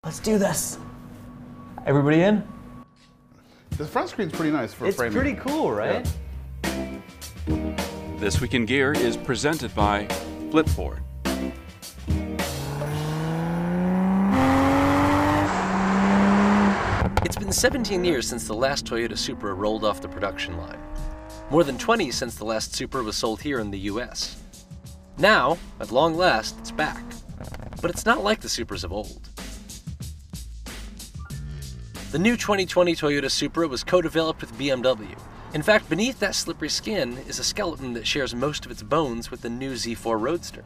Let's do this. Everybody in? The front screen's pretty nice for framing. It's pretty cool, right? Yeah. This Week in Gear is presented by Flipboard. It's been 17 years since the last Toyota Supra rolled off the production line. More than 20 since the last Supra was sold here in the US. Now, at long last, it's back. But it's not like the Supras of old. The new 2020 Toyota Supra was co-developed with BMW. In fact, beneath that slippery skin is a skeleton that shares most of its bones with the new Z4 Roadster.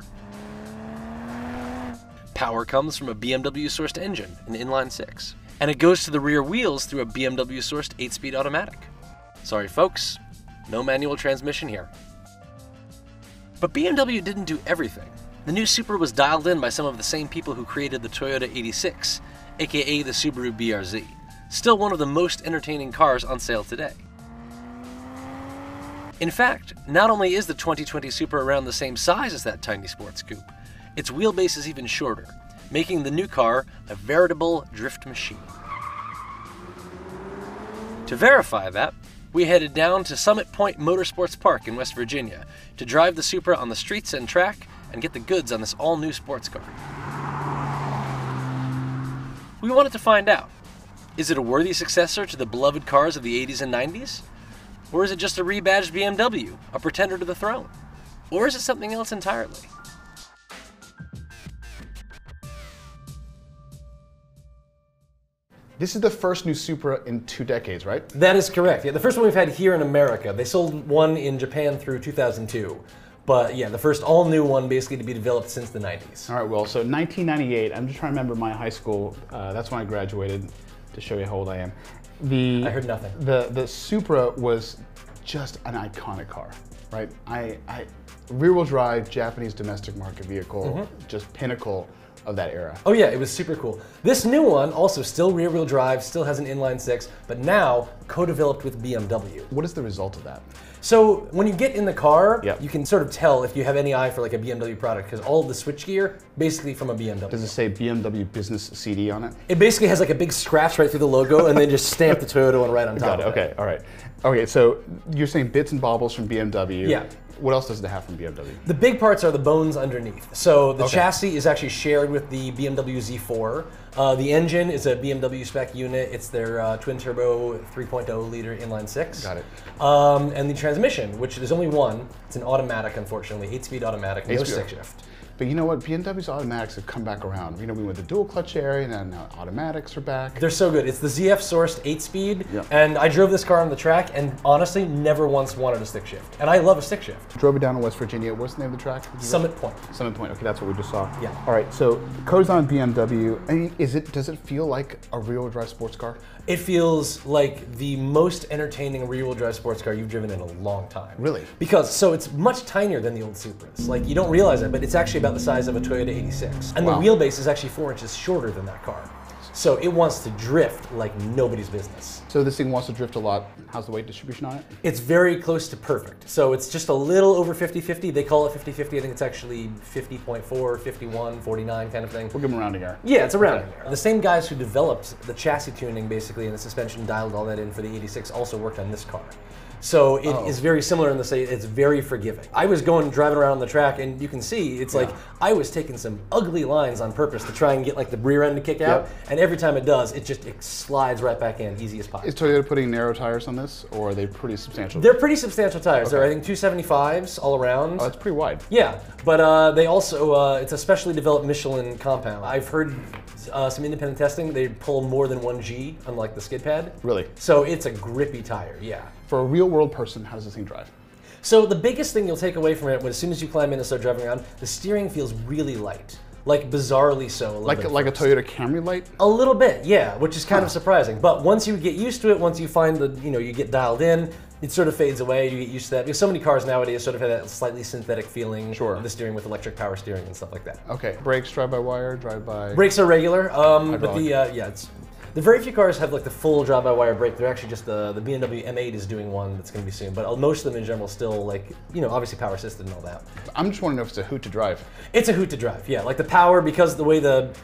Power comes from a BMW-sourced engine, an inline-six, and it goes to the rear wheels through a BMW-sourced 8-speed automatic. Sorry folks, no manual transmission here. But BMW didn't do everything. The new Supra was dialed in by some of the same people who created the Toyota 86, aka the Subaru BRZ, still one of the most entertaining cars on sale today. In fact, not only is the 2020 Supra around the same size as that tiny sports coupe, its wheelbase is even shorter, making the new car a veritable drift machine. To verify that, we headed down to Summit Point Motorsports Park in West Virginia to drive the Supra on the streets and track and get the goods on this all-new sports car. We wanted to find out, is it a worthy successor to the beloved cars of the 80s and 90s? Or is it just a rebadged BMW, a pretender to the throne? Or is it something else entirely? This is the first new Supra in 2 decades, right? That is correct. Yeah, the first one we've had here in America. They sold one in Japan through 2002. But yeah, the first all-new one basically to be developed since the 90s. All right, well, so 1998, I'm just trying to remember my high school. That's when I graduated, to show you how old I am. I heard nothing. The Supra was just an iconic car, right? Rear-wheel drive, Japanese domestic market vehicle, just pinnacle of that era. Oh yeah, it was super cool. This new one, also still rear-wheel drive, still has an inline-six, but now co-developed with BMW. What is the result of that? So when you get in the car, Yep. you can sort of tell if you have any eye for like a BMW product, because all of the switchgear, basically from a BMW. Does it say BMW Business CD on it? It basically has like a big scratch right through the logo and then just stamp the Toyota one right on top Got it, of it. okay, all right. Okay, so you're saying bits and baubles from BMW. Yeah. What else does it have from BMW? The big parts are the bones underneath. So the Okay. chassis is actually shared with the BMW Z4. The engine is a BMW spec unit. It's their twin turbo 3.0 liter inline six. Got it. And the transmission, which there's only one. It's an automatic, unfortunately, 8-speed automatic, no 8-speed. stick shift. But you know what? BMW's automatics have come back around. You know, we went the dual clutch area, and now automatics are back. They're so good. It's the ZF sourced 8-speed, Yeah. and I drove this car on the track, and honestly, never once wanted a stick shift. And I love a stick shift. Drove it down to West Virginia. What's the name of the track? Summit Point. Summit Point. Okay, that's what we just saw. Yeah. All right. So codes on BMW. I mean, does it feel like a rear-wheel drive sports car? It feels like the most entertaining rear-wheel drive sports car you've driven in a long time. Really? Because, so it's much tinier than the old Supras. Like, you don't realize it, but it's actually about the size of a Toyota 86. And Wow. the wheelbase is actually 4 inches shorter than that car. So it wants to drift like nobody's business. So this thing wants to drift a lot. How's the weight distribution on it? It's very close to perfect. So it's just a little over 50-50. They call it 50-50. I think it's actually 50.4, 51, 49 kind of thing. We'll give them a rounding error. Yeah, it's a rounding error. The same guys who developed the chassis tuning basically and the suspension dialed all that in for the 86 also worked on this car. So it is very similar in the say it's very forgiving. I was driving around on the track and you can see it's like I was taking some ugly lines on purpose to try and get like the rear end to kick out, and every time it does, it slides right back in, easy as pie. Is Toyota putting narrow tires on this, or are they pretty substantial? They're pretty substantial tires. They're I think 275s all around. Oh, that's pretty wide. Yeah, but they also, it's a specially developed Michelin compound. I've heard some independent testing, they pull more than 1G, unlike the skid pad. Really? So it's a grippy tire, yeah. For a real world person, how does this thing drive? So the biggest thing you'll take away from it, as soon as you climb in and start driving around, the steering feels really light. Like bizarrely so. Like a Toyota Camry light? A little bit, yeah, which is kind of surprising. But once you get used to it, once you find you get dialed in, it sort of fades away, you get used to that. Because so many cars nowadays sort of have that slightly synthetic feeling of the steering with electric power steering and stuff like that. Okay, brakes, drive-by-wire, drive-by... Brakes are regular, but the very few cars have like the full drive-by-wire brake. They're actually just the BMW M8 is doing one that's going to be soon. But most of them in general still like, obviously power assisted and all that. I'm just wondering if it's a hoot to drive. It's a hoot to drive, yeah. Like the power, because the way that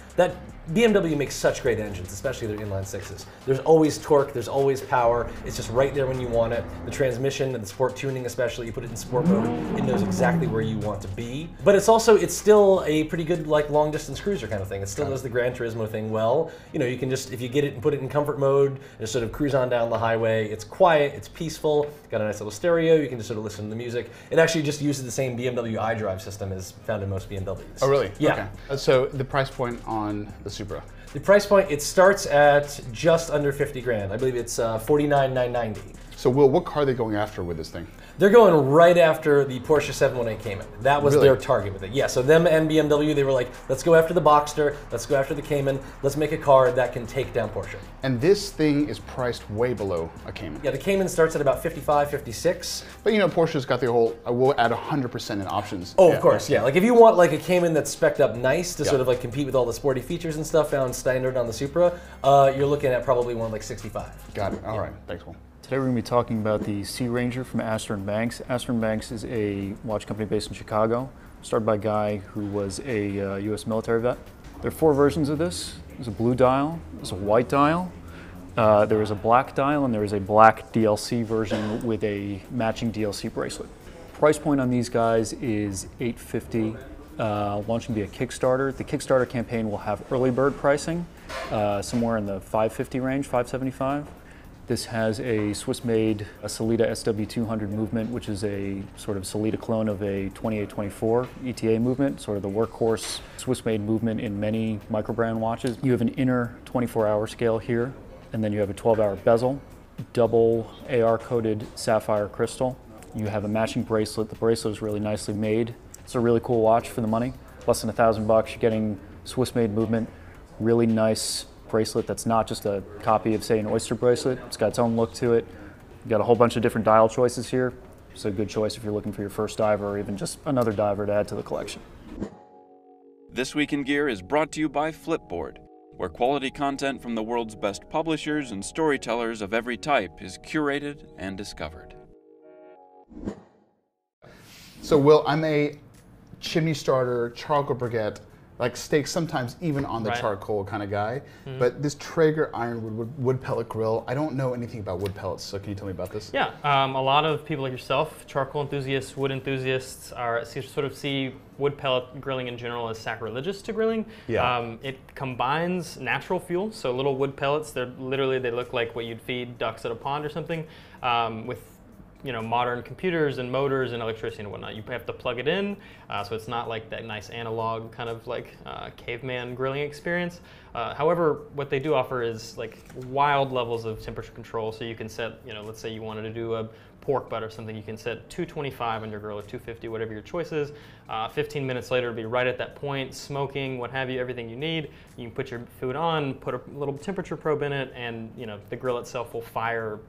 BMW makes such great engines, especially their inline sixes. There's always torque, there's always power. It's just right there when you want it. The transmission and the sport tuning especially, you put it in sport mode, it knows exactly where you want to be. But it's still a pretty good like long distance cruiser kind of thing. It still does the Gran Turismo thing well. You know, you can just, if you get it and put it in comfort mode, just sort of cruise on down the highway. It's quiet, it's peaceful, got a nice little stereo, you can just sort of listen to the music. It actually just uses the same BMW iDrive system as found in most BMWs. Oh really? Yeah. Okay. So the price point on the Supra? The price point, it starts at just under 50 grand. I believe it's 49,990. So Will, what car are they going after with this thing? They're going right after the Porsche 718 Cayman. That was Really? their target with it. Yeah, so them and BMW, they were like, let's go after the Boxster, let's go after the Cayman, let's make a car that can take down Porsche. And this thing is priced way below a Cayman. Yeah, the Cayman starts at about 55, 56. But you know, Porsche's got the whole, we'll add 100% in options. Oh, of course, yeah. Like if you want like a Cayman that's spec'd up nice to Yeah. sort of like compete with all the sporty features and stuff found standard on the Supra, you're looking at probably one like 65. Got it. All right. Thanks, Will. Today we're going to be talking about the Sea Ranger from Astor & Banks. Astor & Banks is a watch company based in Chicago, started by a guy who was a U.S. military vet. There are 4 versions of this. There's a blue dial, there's a white dial, there is a black dial, and there is a black DLC version with a matching DLC bracelet. Price point on these guys is $850, launching via Kickstarter. The Kickstarter campaign will have early bird pricing, somewhere in the $550 range, $575. This has a Swiss-made Sellita SW200 movement, which is a sort of Sellita clone of a 2824 ETA movement, sort of the workhorse Swiss-made movement in many microbrand watches. You have an inner 24-hour scale here, and then you have a 12-hour bezel, double AR-coated sapphire crystal. You have a matching bracelet. The bracelet is really nicely made. It's a really cool watch for the money. Less than $1,000 bucks. You're getting Swiss-made movement, really nice bracelet that's not just a copy of, say, an Oyster bracelet. It's got its own look to it. You've got a whole bunch of different dial choices here. It's a good choice if you're looking for your first diver or even just another diver to add to the collection. This Week in Gear is brought to you by Flipboard, where quality content from the world's best publishers and storytellers of every type is curated and discovered. So Will, I'm a chimney starter, charcoal briquette, like steak, sometimes even on the Right. charcoal kind of guy. But this Traeger ironwood wood pellet grill, I don't know anything about wood pellets, so can you tell me about this? Yeah, a lot of people like yourself, charcoal enthusiasts, wood enthusiasts, sort of see wood pellet grilling in general as sacrilegious to grilling. Yeah. It combines natural fuel, so little wood pellets. They look like what you'd feed ducks at a pond or something, with modern computers and motors and electricity and whatnot. You have to plug it in, so it's not like that nice analog kind of like caveman grilling experience. However, what they do offer is like wild levels of temperature control. So you can set, let's say you wanted to do a pork butt or something, you can set 225 on your grill or 250, whatever your choice is. 15 minutes later, it'll be right at that point, smoking, what have you, everything you need. You can put your food on, put a little temperature probe in it, and the grill itself will fire,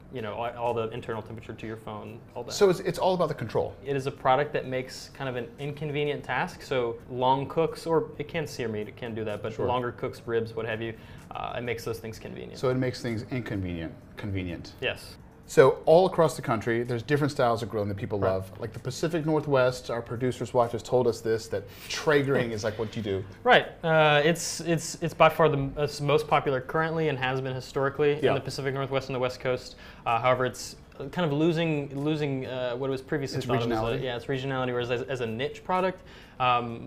all the internal temperature to your phone, all that. So it's all about the control. It is a product that makes kind of an inconvenient task. So long cooks, or it can sear meat, it can do that, but Sure. longer cooks, ribs, what have you, it makes those things convenient. So it makes things convenient. Yes. So all across the country, there's different styles of grilling that people love. Like the Pacific Northwest, our producer's wife has told us this, that Traegering is like what you do. Right. It's by far the most popular currently and has been historically Yeah. in the Pacific Northwest and the West Coast. However, it's kind of losing what it was previously Its thought of regionality. its regionality, whereas as a niche product,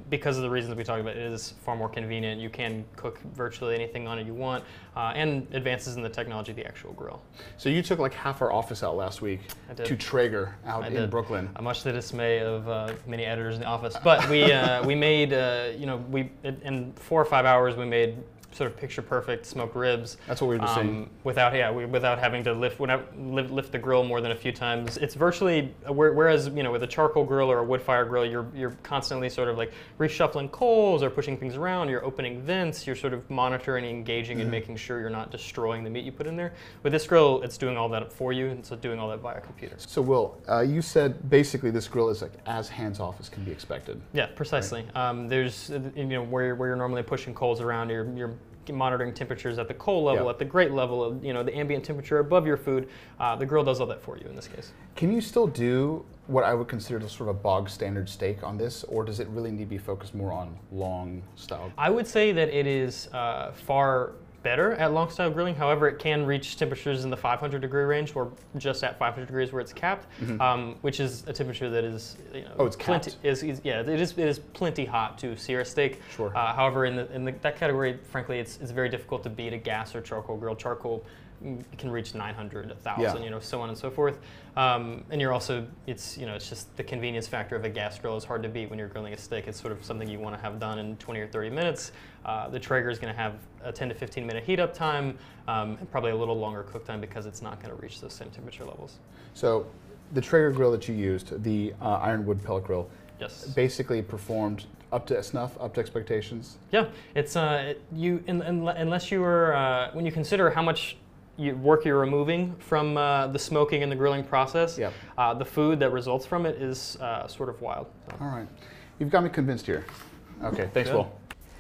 because of the reasons we talked about, it is far more convenient. You can cook virtually anything on it you want, and advances in the technology of the actual grill. So you took like half our office out last week I did. to Traeger out I in did. Brooklyn. Much to the dismay of many editors in the office. But we made, in 4 or 5 hours, we made sort of picture perfect smoked ribs. That's what we were just saying. Without having to lift the grill more than a few times. It's virtually, whereas with a charcoal grill or a wood fire grill, you're constantly sort of like reshuffling coals or pushing things around. You're opening vents. You're sort of monitoring, engaging, and making sure you're not destroying the meat you put in there. With this grill, it's doing all that for you, and so doing all that via computer. So Will, you said basically this grill is like as hands-off as can be expected. Yeah, precisely. There's where you're normally pushing coals around, you're monitoring temperatures at the coal level, at the grate level, the ambient temperature above your food. The grill does all that for you in this case. Can you still do what I would consider sort of a bog standard steak on this, or does it really need to be focused more on long style? I would say that it is far better at long style grilling. However, it can reach temperatures in the 500-degree range, or just at 500 degrees where it's capped, which is a temperature that is, it's capped. It is plenty hot to sear a steak. Sure. However, in that category, frankly, it's very difficult to beat a gas or charcoal grill. Charcoal can reach 900, 1,000, so on and so forth. And you're also, it's just the convenience factor of a gas grill is hard to beat when you're grilling a steak. It's sort of something you want to have done in 20 or 30 minutes. The Traeger is going to have a 10 to 15 minute heat up time, and probably a little longer cook time because it's not going to reach those same temperature levels. So the Traeger grill that you used, the ironwood pellet grill, yes, basically performed up to snuff, up to expectations? Yeah, it's unless you were, when you consider how much work you're removing from the smoking and the grilling process, the food that results from it is sort of wild. So. All right. You've got me convinced here. Okay, thanks, Will.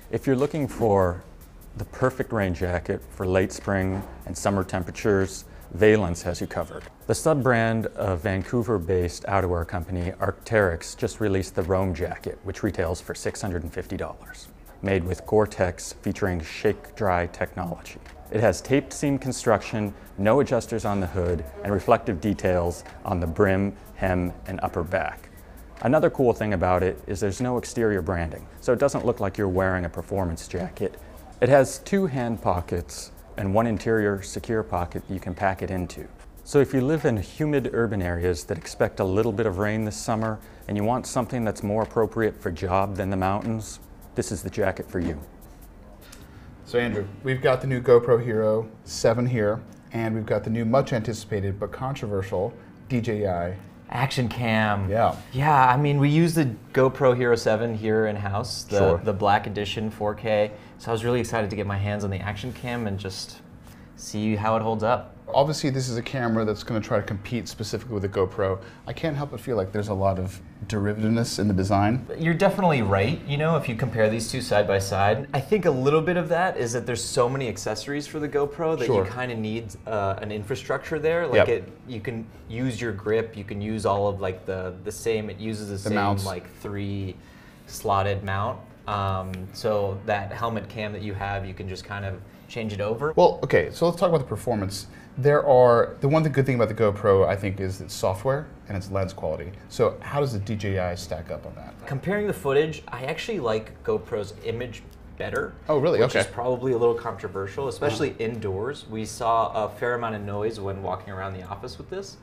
If you're looking for the perfect rain jacket for late spring and summer temperatures, Valence has you covered. The sub-brand of Vancouver-based outerwear company Arc'teryx just released the Roam jacket, which retails for $650. Made with Gore-Tex featuring shake-dry technology. It has taped seam construction, no adjusters on the hood, and reflective details on the brim, hem, and upper back. Another cool thing about it is there's no exterior branding, so it doesn't look like you're wearing a performance jacket. It has 2 hand pockets and 1 interior secure pocket you can pack it into. So if you live in humid urban areas that expect a little bit of rain this summer and you want something that's more appropriate for job than the mountains, this is the jacket for you. So Andrew, we've got the new GoPro Hero 7 here, and we've got the new much anticipated but controversial DJI Action Cam. Yeah. Yeah, I mean, we use the GoPro Hero 7 here in-house, the Black Edition 4K. So I was really excited to get my hands on the Action Cam and just see how it holds up. Obviously, this is a camera that's going to try to compete specifically with the GoPro. I can't help but feel like there's a lot of derivativeness in the design. You're definitely right, if you compare these two side by side. I think a little bit of that is that there's so many accessories for the GoPro that you kind of need an infrastructure there. Like you can use your grip, you can use all of like the same, it uses the same mounts. Like 3 slotted mount. So that helmet cam that you have, you can just kind of change it over. Well, okay, so let's talk about the performance. The one good thing about the GoPro, I think, is its software and its lens quality. So how does the DJI stack up on that? Comparing the footage, I actually like GoPro's image better. Oh, really? Which is probably a little controversial, especially indoors. We saw a fair amount of noise when walking around the office with this.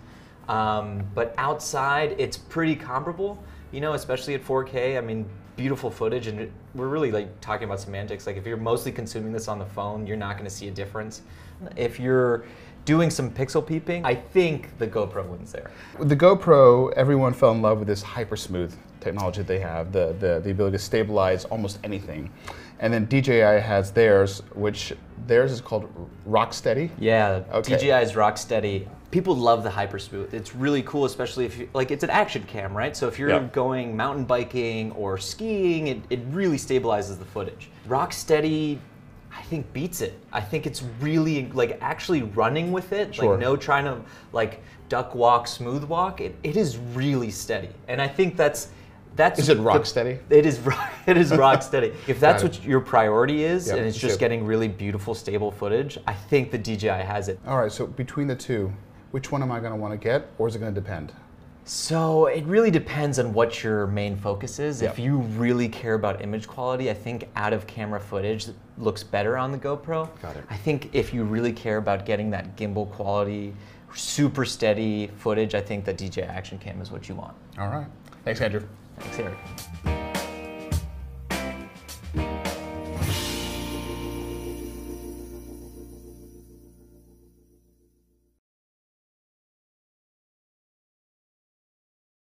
But outside, it's pretty comparable, especially at 4K. I mean, beautiful footage, and we're really like talking about semantics. Like if you're mostly consuming this on the phone, you're not going to see a difference. If you're doing some pixel peeping, I think the GoPro wins there. With the GoPro, everyone fell in love with this hyper smooth technology that they have, the ability to stabilize almost anything. And then DJI has theirs, which theirs is called Rocksteady. Yeah, DJI's Rocksteady. People love the hyper smooth. It's really cool, especially if it's an action cam, right? So if you're going mountain biking or skiing, it really stabilizes the footage. Rocksteady, I think, beats it. I think it's really actually running with it, like no trying to duck walk, smooth walk. It is really steady, and I think that's. Is it Rocksteady? It is Rocksteady. If that's what your priority is, and it's just getting really beautiful, stable footage, I think the DJI has it. All right, so between the two, which one am I going to want to get, or is it going to depend? So it really depends on what your main focus is. If you really care about image quality, I think out of camera footage looks better on the GoPro. Got it. I think if you really care about getting that gimbal quality, super steady footage, I think the DJI Action Cam is what you want. All right. Thanks, Andrew. Thanks, Eric.